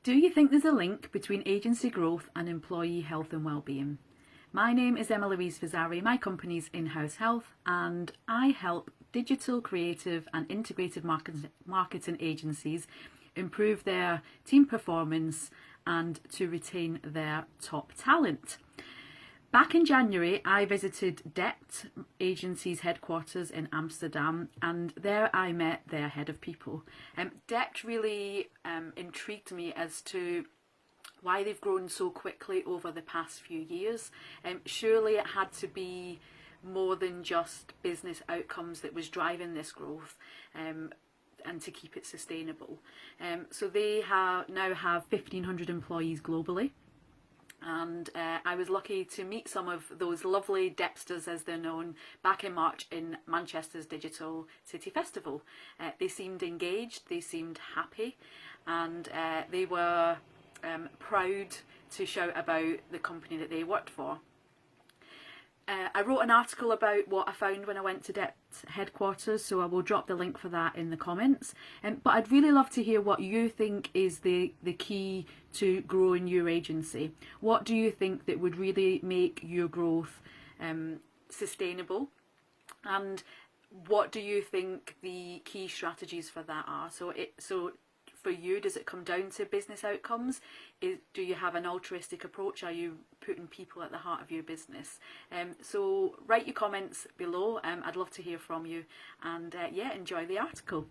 Do you think there's a link between agency growth and employee health and wellbeing? My name is Emma Louise Fazari, my company's In-House Health, and I help digital, creative and integrated marketing agencies improve their team performance and to retain their top talent. Back in January, I visited Dept Agency's headquarters in Amsterdam, and there I met their head of people. Dept really intrigued me as to why they've grown so quickly over the past few years. Surely it had to be more than just business outcomes that was driving this growth. And to keep it sustainable. So they now have 1,500 employees globally. And I was lucky to meet some of those lovely Depsters, as they're known, back in March in Manchester's Digital City Festival. They seemed engaged, they seemed happy, and they were proud to shout about the company that they worked for. I wrote an article about what I found when I went to Dept headquarters, so I will drop the link for that in the comments. But I'd really love to hear what you think is the key to growing your agency. What do you think that would really make your growth sustainable? And what do you think the key strategies for that are? So for you, does it come down to business outcomes? Do you have an altruistic approach? Are you putting people at the heart of your business? So write your comments below. I'd love to hear from you, and yeah, enjoy the article.